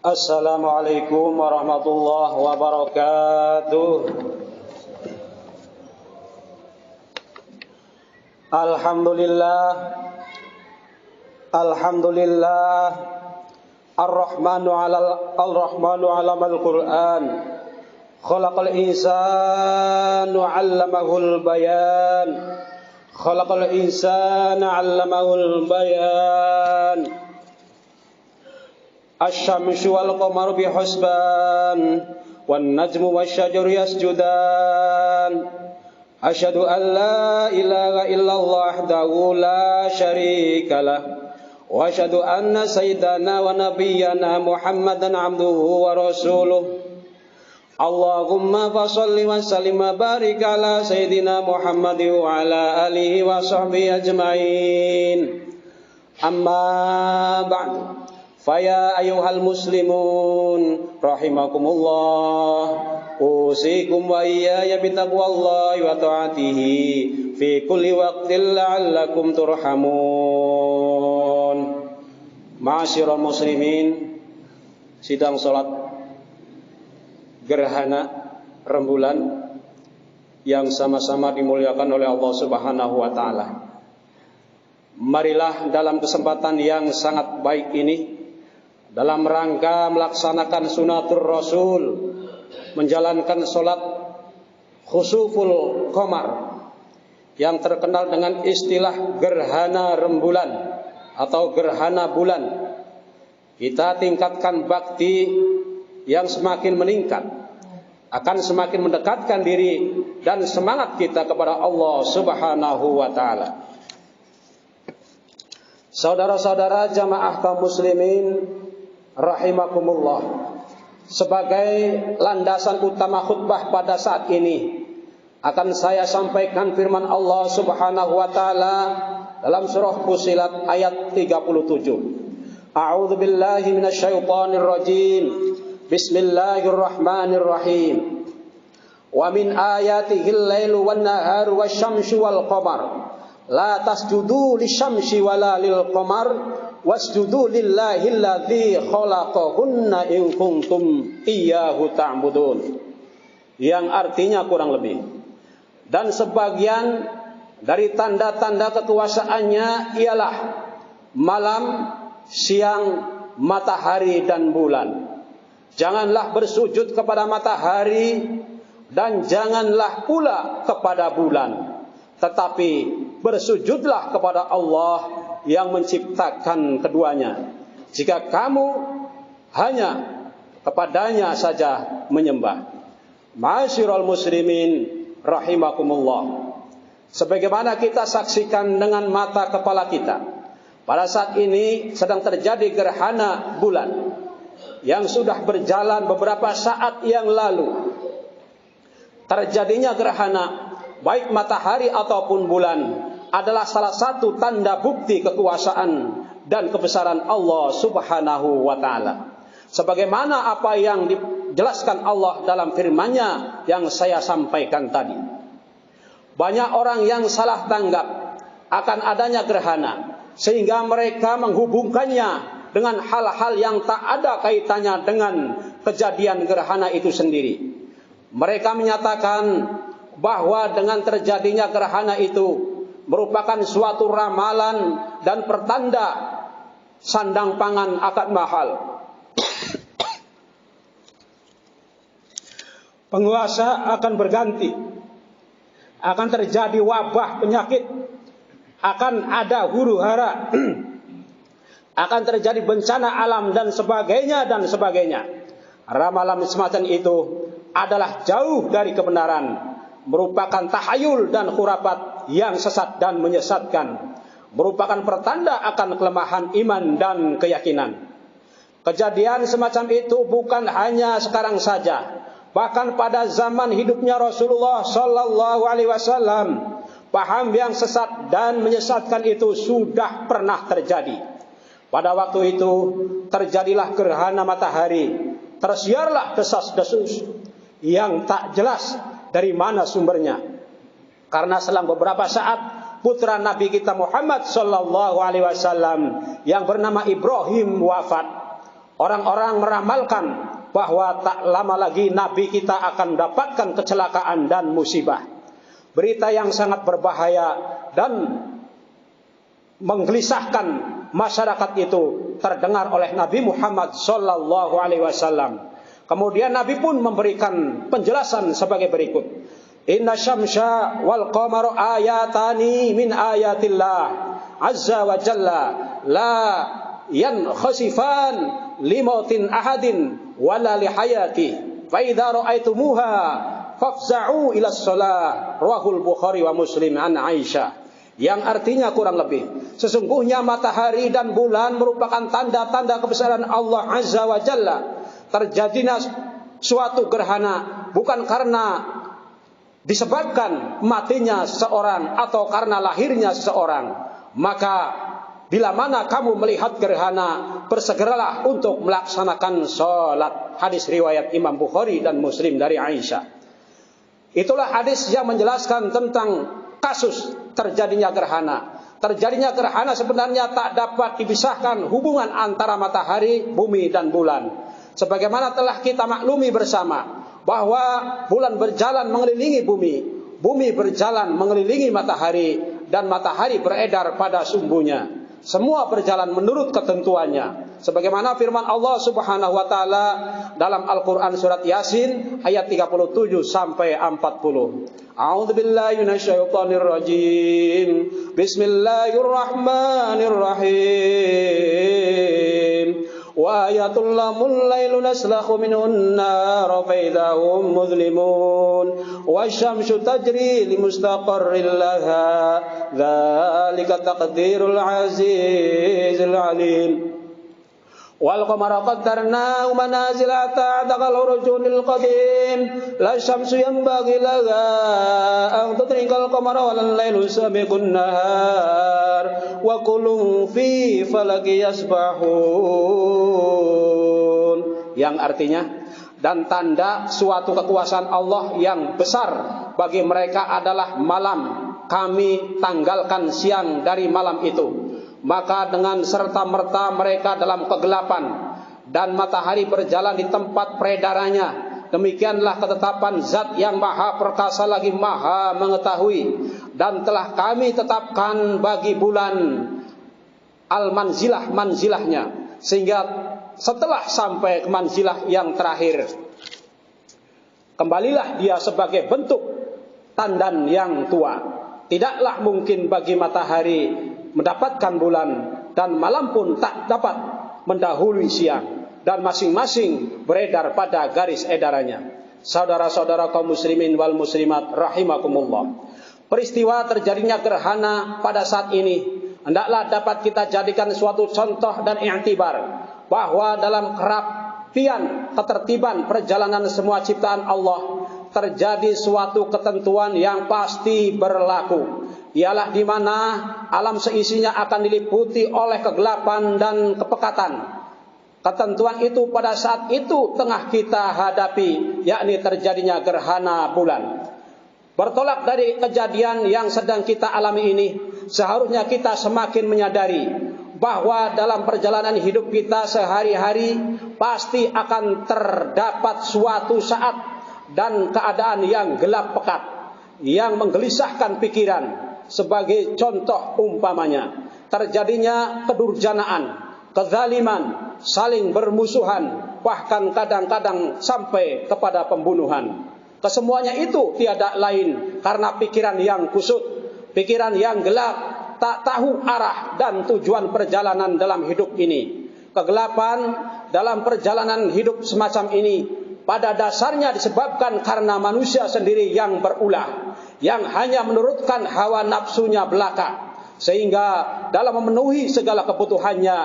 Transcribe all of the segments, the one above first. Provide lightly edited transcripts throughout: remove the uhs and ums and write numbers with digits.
Assalamualaikum warahmatullahi wabarakatuh. Alhamdulillah Ar-Rahmanu 'alamal Qur'an. Khalaqal insana 'allamahul bayan. Khalaqal insana 'allamahul bayan. Asy-syamsu wal qamaru bihusban wan najmu wasyajaru yasjudan. Asyhadu an la ilaha illallah wahdahu la syarikalah wa asyhadu anna sayyidana wa nabiyyana Muhammadan abduhu wa rasuluh. Allahumma fasholli wa sallim wa barik ala sayyidina Muhammad wa ala alihi wa sahbihi ajmain. Amma ba'du. Faya ayyuhal muslimun rahimakumullah, usikum wa iyaya bitaqwallahi wa ta'atihi fi kulli waqtin la'allakum turhamun. Ma'asyiral muslimin, sidang salat gerhana rembulan yang sama-sama dimuliakan oleh Allah Subhanahu wa taala. Marilah dalam kesempatan yang sangat baik ini, dalam rangka melaksanakan sunatur Rasul, menjalankan sholat khusuful qamar yang terkenal dengan istilah gerhana rembulan atau gerhana bulan, kita tingkatkan bakti yang semakin meningkat, akan semakin mendekatkan diri dan semangat kita kepada Allah Subhanahu wa taala. Saudara-saudara jamaah kaum muslimin rahimakumullah, sebagai landasan utama khutbah pada saat ini akan saya sampaikan firman Allah Subhanahu wa taala dalam surah Fussilat ayat 37. A'udzu billahi minasyaitonir rajim. Bismillahirrahmanirrahim. Wa min ayatihil lailu wan naharu wasyamsu wal qamar la tasjudu lisyamsi wala lil qamar wasjudu lillahi alladzi khalaqahunna in kuntum iyyahu ta'budun. Yang artinya kurang lebih, dan sebagian dari tanda-tanda kekuasaannya ialah malam, siang, matahari dan bulan. Janganlah bersujud kepada matahari dan janganlah pula kepada bulan, tetapi bersujudlah kepada Allah yang menciptakan keduanya, jika kamu hanya kepadanya saja menyembah. Ma'asyiral muslimin rahimakumullah, sebagaimana kita saksikan dengan mata kepala kita, pada saat ini sedang terjadi gerhana bulan yang sudah berjalan beberapa saat yang lalu. Terjadinya gerhana baik matahari ataupun bulan adalah salah satu tanda bukti kekuasaan dan kebesaran Allah Subhanahu wa taala, sebagaimana apa yang dijelaskan Allah dalam firman-Nya yang saya sampaikan tadi. Banyak orang yang salah tanggap akan adanya gerhana, sehingga mereka menghubungkannya dengan hal-hal yang tak ada kaitannya dengan kejadian gerhana itu sendiri. Mereka menyatakan bahwa dengan terjadinya gerhana itu merupakan suatu ramalan dan pertanda sandang pangan akan mahal. Penguasa akan berganti, akan terjadi wabah penyakit, akan ada huru-hara, akan terjadi bencana alam dan sebagainya dan sebagainya. Ramalan semacam itu adalah jauh dari kebenaran, merupakan tahayul dan khurafat yang sesat dan menyesatkan, merupakan pertanda akan kelemahan iman dan keyakinan. Kejadian semacam itu bukan hanya sekarang saja, bahkan pada zaman hidupnya Rasulullah sallallahu alaihi wasallam, paham yang sesat dan menyesatkan itu sudah pernah terjadi. Pada waktu itu terjadilah gerhana matahari, tersiarlah desas-desus yang tak jelas dari mana sumbernya. Karena selang beberapa saat putra Nabi kita Muhammad sallallahu alaihi wasallam yang bernama Ibrahim wafat, Orang-orang meramalkan bahwa tak lama lagi Nabi kita akan mendapatkan kecelakaan dan musibah. Berita yang sangat berbahaya dan menggelisahkan masyarakat itu terdengar oleh Nabi Muhammad sallallahu alaihi wasallam. Kemudian Nabi pun memberikan penjelasan sebagai berikut. Inna syamsa wal qamara ayatani min ayatillah azza wa jalla la yankhasifan limautin ahadin wala lihayati fa idza ra'aitumuha fafza'u ila shalah rawahul Bukhari wa Muslim an Aisyah. Yang artinya kurang lebih, sesungguhnya matahari dan bulan merupakan tanda-tanda kebesaran Allah Azza wa Jalla. Terjadinya suatu gerhana bukan karena disebabkan matinya seseorang atau karena lahirnya seseorang. Maka bila mana kamu melihat gerhana, bersegeralah untuk melaksanakan sholat. Hadis riwayat Imam Bukhari dan Muslim dari Aisyah. Itulah hadis yang menjelaskan tentang kasus terjadinya gerhana. Terjadinya gerhana sebenarnya tak dapat dipisahkan hubungan antara matahari, bumi dan bulan. Sebagaimana telah kita maklumi bersama bahwa bulan berjalan mengelilingi bumi, bumi berjalan mengelilingi matahari, dan matahari beredar pada sumbunya. Semua berjalan menurut ketentuannya. Sebagaimana firman Allah Subhanahu wa taala dalam Al-Qur'an surat Yasin ayat 37 sampai 40. A'udzubillahi minasyaitonir rajim. Bismillahirrahmanirrahim. Wa ayatul lamul lailu naslakhu minhun nar fa idahum muzlimun wasyamsu tajri limustaqarril laha dzalika taqdirul azizil alim. Wal qamara qaddarnahu manazila ta'daqal urujunil qadim la syamsu yanbaghi laha an tudrikal qamara wal lailu sabiqun nahar wa kullun fi falaki yasbahun. Yang artinya, dan tanda suatu kekuasaan Allah yang besar bagi mereka adalah malam, kami tanggalkan siang dari malam itu. Maka dengan serta-merta mereka dalam kegelapan, dan matahari berjalan di tempat peredarannya. Demikianlah ketetapan Zat yang Maha Perkasa lagi Maha Mengetahui. Dan telah kami tetapkan bagi bulan al-manzilah, manzilahnya, sehingga setelah sampai ke manzilah yang terakhir, kembalilah dia sebagai bentuk tandan yang tua. Tidaklah mungkin bagi matahari mendapatkan bulan, dan malam pun tak dapat mendahului siang, dan masing-masing beredar pada garis edarannya. Saudara-saudara kaum muslimin wal muslimat rahimakumullah, peristiwa terjadinya gerhana pada saat ini hendaklah dapat kita jadikan suatu contoh dan i'tibar bahwa dalam kerapian ketertiban perjalanan semua ciptaan Allah terjadi suatu ketentuan yang pasti berlaku, ialah di mana alam seisinya akan diliputi oleh kegelapan dan kepekatan. Ketentuan itu pada saat itu tengah kita hadapi, yakni terjadinya gerhana bulan. Bertolak dari kejadian yang sedang kita alami ini, seharusnya kita semakin menyadari bahwa dalam perjalanan hidup kita sehari-hari pasti akan terdapat suatu saat dan keadaan yang gelap pekat, yang menggelisahkan pikiran. Sebagai contoh umpamanya, terjadinya kedurjanaan, kezaliman, saling bermusuhan, bahkan kadang-kadang sampai kepada pembunuhan. Kesemuanya itu tiada lain karena pikiran yang kusut, pikiran yang gelap, tak tahu arah dan tujuan perjalanan dalam hidup ini. Kegelapan dalam perjalanan hidup semacam ini pada dasarnya disebabkan karena manusia sendiri yang berulah, yang hanya menurutkan hawa nafsunya belaka, sehingga dalam memenuhi segala kebutuhannya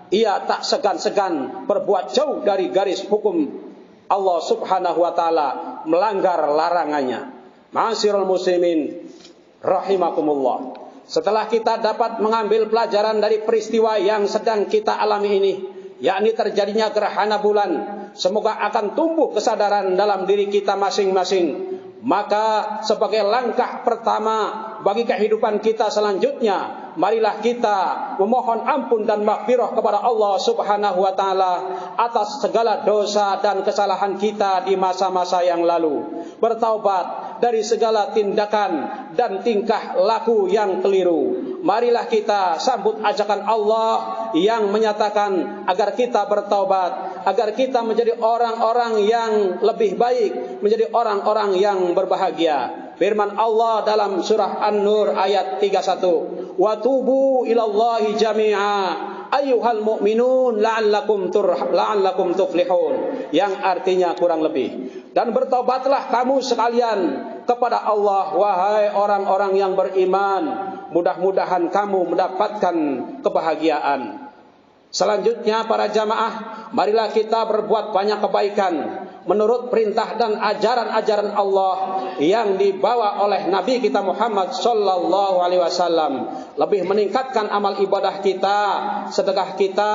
ia tak segan-segan berbuat jauh dari garis hukum Allah Subhanahu wa taala, melanggar larangannya. Ma'asyiral muslimin rahimakumullah, setelah kita dapat mengambil pelajaran dari peristiwa yang sedang kita alami ini, yakni terjadinya gerhana bulan, semoga akan tumbuh kesadaran dalam diri kita masing-masing. Maka sebagai langkah pertama bagi kehidupan kita selanjutnya, marilah kita memohon ampun dan maghfirah kepada Allah Subhanahu wa taala atas segala dosa dan kesalahan kita di masa-masa yang lalu. Bertaubat dari segala tindakan dan tingkah laku yang keliru. Marilah kita sambut ajakan Allah yang menyatakan agar kita bertaubat, agar kita menjadi orang-orang yang lebih baik, menjadi orang-orang yang berbahagia. Firman Allah dalam surah An-Nur ayat 31, "Wa tubu ilallahi jami'a ayyuhal mu'minun la'allakum tuflihun." Yang artinya kurang lebih, dan bertobatlah kamu sekalian kepada Allah, wahai orang-orang yang beriman, mudah-mudahan kamu mendapatkan kebahagiaan. Selanjutnya para jamaah, marilah kita berbuat banyak kebaikan menurut perintah dan ajaran-ajaran Allah yang dibawa oleh Nabi kita Muhammad sallallahu alaihi wasallam. Lebih meningkatkan amal ibadah kita, sedekah kita,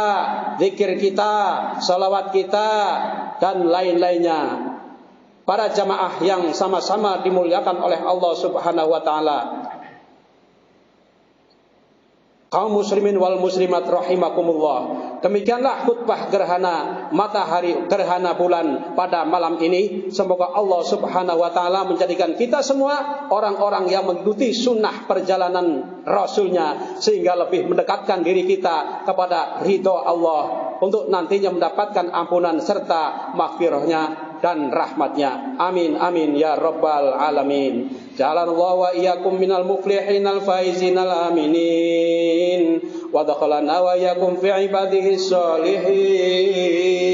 zikir kita, salawat kita, dan lain-lainnya. Para jamaah yang sama-sama dimuliakan oleh Allah Subhanahu wa taala, kaum muslimin wal muslimat rahimakumullah. Demikianlah khutbah gerhana matahari, gerhana bulan pada malam ini. Semoga Allah Subhanahu wa taala menjadikan kita semua orang-orang yang mengikuti sunnah perjalanan Rasulnya, sehingga lebih mendekatkan diri kita kepada ridho Allah untuk nantinya mendapatkan ampunan serta maghfirahnya dan rahmatnya. Amin amin ya rabbal alamin. Ja'alallahu wa iyyakum minal muflihin al faizin al aminin. Wa dakhalana wa iyyakum fi ibadihi sholihin.